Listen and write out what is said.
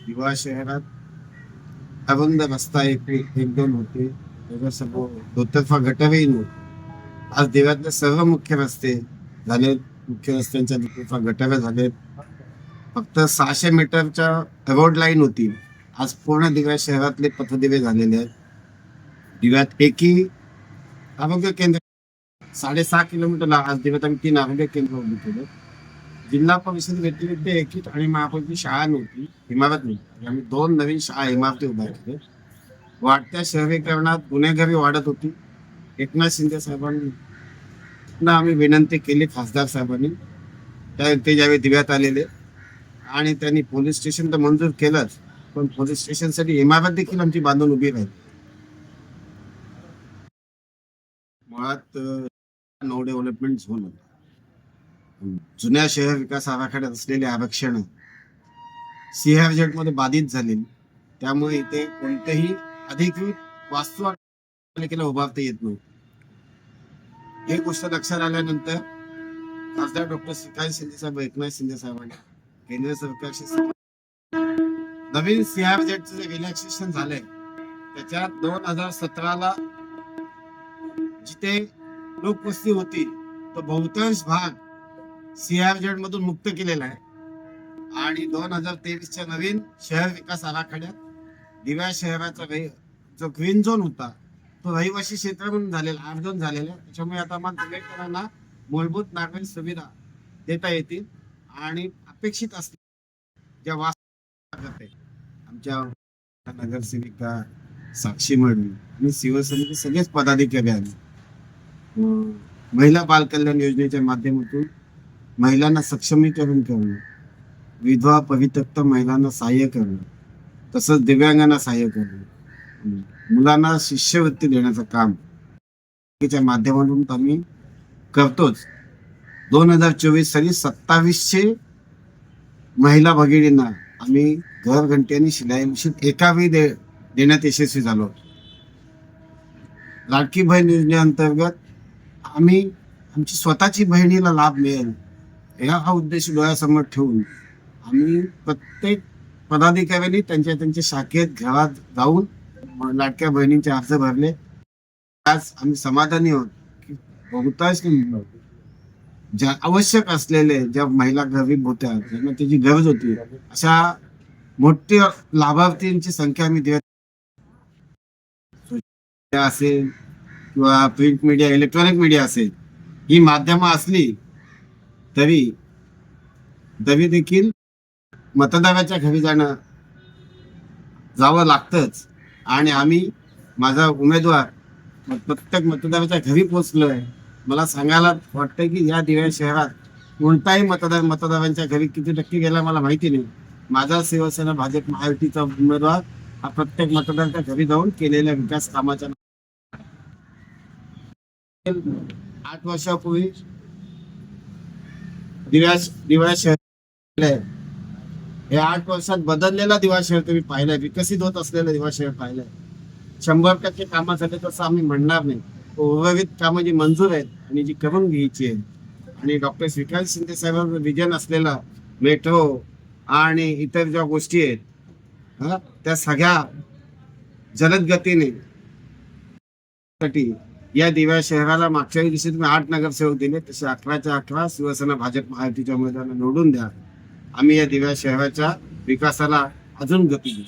दिवा शहरात अरुंद रस्ता एक दोन होते, त्याच्यासमोर दुतर्फा गटारही नव्हते. आज देवातले सर्व मुख्य रस्ते झाले, मुख्य रस्त्यांच्या दुतर्फा गटार झालेत. फक्त 600 मीटरच्या रोड लाईन होती, आज पूर्ण दिव्या शहरातले पथदिवे झालेले आहेत. दिव्यात एकी आरोग्य केंद्र 6.5 किलोमीटरला आज दिव्यात आम्ही 3 आरोग्य केंद्र उभी केले. जिल्हा परिषद व्यतिरिक्त एकी आणि महापालिकेची शाळा नव्हती, इमारत नव्हती. आम्ही 2 नवीन शाळा इमारती उभ्या केल्या. वाढत्या शहरीकरणात गुन्हेगारी वाढत होती. एकनाथ शिंदे साहेबांना आम्ही विनंती केली, खासदार साहेबांनी. ते ज्यावेळी दिव्यात आलेले आणि त्यांनी पोलीस स्टेशन तर मंजूर केलंच, पण पोलीस स्टेशनसाठी इमारत देखील आमची बांधून उभी राहिली. मुळात नो डेव्हलपमेंट झोन होता. जुन्या शहर विकास आराखड्यात असलेले आरक्षण CRZ मध्ये बाधित झाले. त्यामुळे इथे कोणतेही अधिकृत वास्तू पालिकेला उभारता येत नव्हती. ही गोष्ट लक्षात आल्यानंतर खासदार डॉक्टर श्रीकांत शिंदे साहेब, एकनाथ शिंदे साहेबांनी केंद्र सरकारशी नवीन CRZ जे रिलॅक्सेशन झालंय त्याच्यात 2017ला जिथे लोकवस्ती होती तो बहुतांश भाग CRZ मधून मुक्त केलेला आहे. आणि 2023च्या नवीन शहर विकास आराखड्यात दिव्या शहराचा जो ग्रीन झोन होता तो रहिवासी क्षेत्र म्हणून झालेला, R2 झालेला आहे. त्याच्यामुळे आता मग दिव्याकरांना मूलभूत नागरिक सुविधा देता येतील आणि अपेक्षित असलेल्या ज्या करते आमच्या नगरसेविका साक्षी मळवी आणि शिवसेनेचे सगळेच पदाधिकारी आले. महिला बाल कल्याण योजनेच्या माध्यमातून महिलांना सक्षमीकरण करणं, विधवा परित्यक्त महिलांना सहाय्य करणं, तसंच दिव्यांगांना सहाय्य करणं, मुलांना शिष्यवृत्ती देण्याचं काम च्या माध्यमातून आम्ही करतोच. 2024 साली 2700 महिला भगिनींना आम्ही घरघंटी आणि शिलाई मशीन एका वेळी देण्यात यशस्वी झालो. लाडकी बहीण योजनेअंतर्गत आम्ही आमची स्वतःची बहिणीला लाभ मिळेल हा उद्देश डोळ्यासमोर ठेवून आम्ही प्रत्येक पदाधिकाऱ्यांनी त्यांच्या शाखेत घरात जाऊन लाडक्या बहिणींचे अर्ज भरले. आज आम्ही समाधानी आहोत की बहुतांश ज्या आवश्यक असलेले ज्या महिला गरीब होत्या, ज्यांना त्याची गरज होती, अशा मोठ्या लाभार्थींची संख्या आम्ही देत असेल किंवा प्रिंट मीडिया, इलेक्ट्रॉनिक मीडिया असेल, ही माध्यमं असली तरी देखील मतदाराच्या घरी जावं लागतंच. आणि आम्ही माझा उमेदवार प्रत्येक मतदाराच्या घरी पोहोचलोय. मला सांगायला वाटतंय की या दिव्या शहरात कोणताही मतदारांच्या घरी किती टक्के गेला मला माहिती नाही. माझा शिवसेना भाजप महायुतीचा उमेदवार हा प्रत्येक मतदाराच्या घरी जाऊन केलेल्या विकास कामाच्या 8 वर्षापूर्वी दिव्या शहर हे 8 वर्षात बदललेला दिवा शहर तुम्ही पाहिलाय, विकसित होत असलेलं दिवा शहर पाहिलंय. 100% कामं झाले तसं आम्ही म्हणणार नाही. उर्वरित कामं जी मंजूर आहेत आणि जी करून घ्यायची आहेत आणि डॉक्टर श्रीकांत शिंदे साहेबांचं विजन असलेला मेट्रो आणि इतर ज्या गोष्टी आहेत त्या सगळ्या जलद गतीने या दिव्या शहराला मागच्या दिवशी तुम्ही 8 नगरसेवक दिले, तसे 11च्या 11 शिवसेना भाजप महायुतीच्या उमेदवारांना निवडून द्या. आम्ही या दिव्या शहराच्या विकासाला अजून गती देऊ.